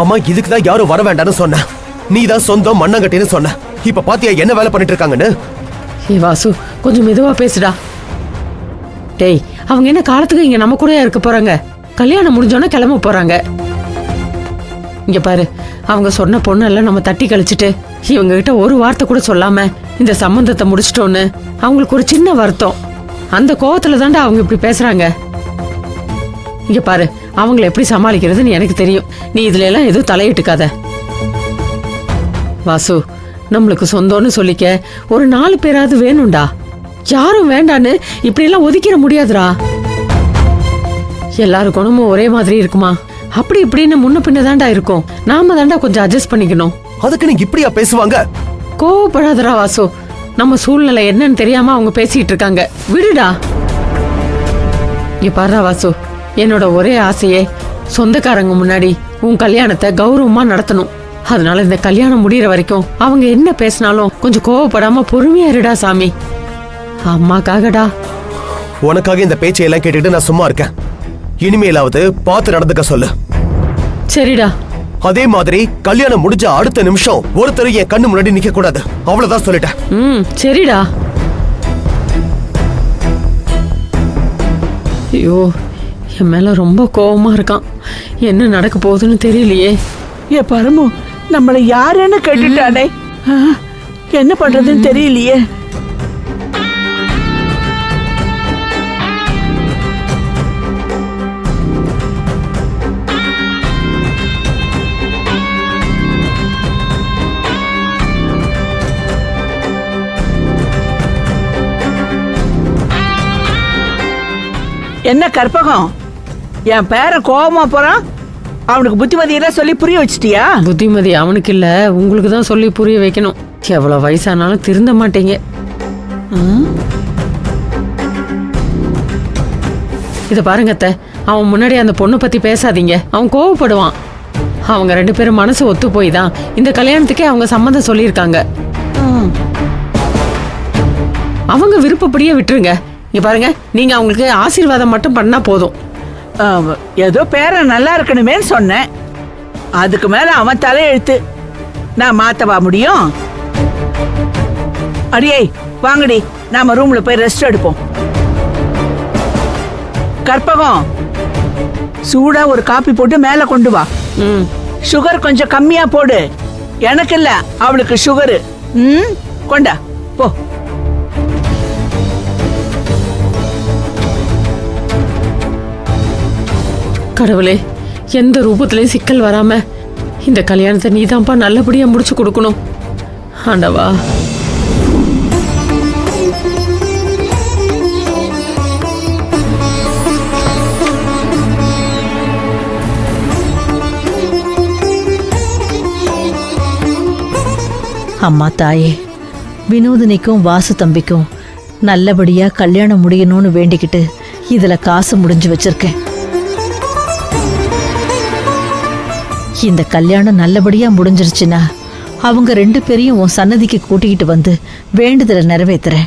அம்மா இதுக்குதான் யாரும் வர வேண்டாம்னு சொன்ன. நீ தான் சொந்தம் மண்ணங்கட்டின்னு சொன்ன. இப்ப பாத்தியா என்ன வேலை பண்ணிட்டு இருக்காங்கன்னு. ஏ வாசு, கொஞ்சம் மெதுவா பேசுடா. டேய், அவங்க என்ன காலத்துக்கு இங்க நம்ம கூட இருக்க போறாங்க? கல்யாணம் முடிஞ்சோன்னா கிளம்ப போறாங்க. இங்க பாரு, அவங்க சொன்ன பொண்ணெல்லாம் நம்ம தட்டி கழிச்சிட்டு இவங்க கிட்ட ஒரு வார்த்தை கூட சொல்லாம இந்த சம்பந்தத்தை முடிச்சிட்டோன்னு அவங்களுக்கு ஒரு சின்ன வருத்தம். அந்த கோவத்துல தாண்டா அவங்க இப்படி பேசுறாங்க. இங்க பாரு, அவங்களை எப்படி சமாளிக்கிறதுன்னு எனக்கு தெரியும். நீ இதுல எல்லாம் எதுவும் தலையிட்டுக்காத. வாசு, நம்மளுக்கு சொந்தம்னு சொல்லிக்க ஒரு 4 பேராவது வேணும்டா. யாரும் வேண்டான்னு இப்படி எல்லாம் ஒதுக்கிட முடியாதுடா. எல்லாரும் குணமும் ஒரே மாதிரி இருக்குமா? அப்படி இப்படின்னு முன்ன பின்ன தாண்டா இருக்கும். நாம தாண்டா கொஞ்சம் அட்ஜஸ்ட் பண்ணிக்கணும். அதுக்கு நீங்க இப்படியா பேசுவாங்க? கோவப்படாதடா வாசு. நம்ம சூழ்நிலை என்னன்னு தெரியாம அவங்க பேசிட்டு இருக்காங்க. விடுடா. இங்க பாருடா வாசு, என்னோட ஒரே ஆசையே சொந்தக்காரங்க முன்னாடி உன் கல்யாணத்தை கௌரவமா நடத்தணும். அதனால இந்த கல்யாணம் முடியற வரைக்கும் அவங்க என்ன பேசினாலும் கொஞ்சம் கோவப்படாம பொறுமையா இருடா சாமி. அம்மாக்காகடா. உனக்காக இந்த பேச்சையெல்லாம் கேட்டுட்டு நான் சும்மா இருக்கேன். இனிமேலாவது பார்த்து நடந்துக்க சொல்லு. சரிடா. அதே மாதிரி கல்யாணம் முடிஞ்ச அடுத்த நிமிஷம் ஒருத்தர் என் கண்ணு முன்னாடி நிக்க கூடாது. அவ்வளவுதான் சொல்லிட்டேன். சரிடா. ஐயோ, என் மேல ரொம்ப கோவமா இருக்கான். என்ன நடக்க போகுதுன்னு தெரியலையே. ஏ பரமு, நம்மளை யாருன்னு கேட்டுட்டானே. என்ன பண்றதுன்னு தெரியலையே. என்ன கற்பகம், என் பேரன் கோவமா போறான். அவனுக்கு புத்திமதியெல்லாம் சொல்லி புரிய வச்சிட்டியா? புத்திமதி அவனுக்கு இல்ல, உங்களுக்கு தான் சொல்லி புரிய வைக்கணும். எவ்வளவு வயசானாலும் திருந்த மாட்டீங்க. இத பாருங்க அத்தை, அவன் முன்னாடி அந்த பொண்ணு பத்தி பேசாதீங்க. அவன் கோவப்படுவான். அவங்க 2 பேரும் மனசு ஒத்து போய் தான் இந்த கல்யாணத்துக்கே அவங்க சம்மதம் சொல்லியிருக்காங்க. அவங்க விருப்பப்படியே விட்டுருங்க. இங்க பாருங்க, நீங்க அவங்களுக்கு ஆசீர்வாதம் மட்டும் பண்ணா போதும். ஏதோ பேரன் நல்லா இருக்கணுமேன்னு சொன்னேன். அதுக்கு மேல அவன் தலையெழுத்து. நான் மாத்தவா முடியும்? அடியே வாங்கடி, நாம ரூம்ல போய் ரெஸ்ட் எடுப்போம். கற்பகம், சூடா ஒரு காப்பி போட்டு மேல கொண்டு வா. சுகர் கொஞ்சம் கம்மியா போடு. எனக்கு இல்ல, அவளுக்கு சுகரு. கொண்டா போ. கடவுளே, எந்த ரூபத்திலையும் சிக்கல் வராம இந்த கல்யாணத்தை நீதான்ப்பா நல்லபடியா முடிச்சு கொடுக்கணும். ஆண்டவா. அம்மா தாயே, வினோதினிக்கும் வாசு தம்பிக்கும் நல்லபடியா கல்யாணம் முடியணும்னு வேண்டிக்கிட்டு இதுல காசு முடிஞ்சு வச்சிருக்கேன். இந்த கல்யாணம் நல்லபடியா முடிஞ்சிருச்சுன்னா அவங்க 2 பேரையும் உன் சன்னதிக்கு கூட்டிக்கிட்டு வந்து வேண்டுதலை நிறைவேத்துறேன்.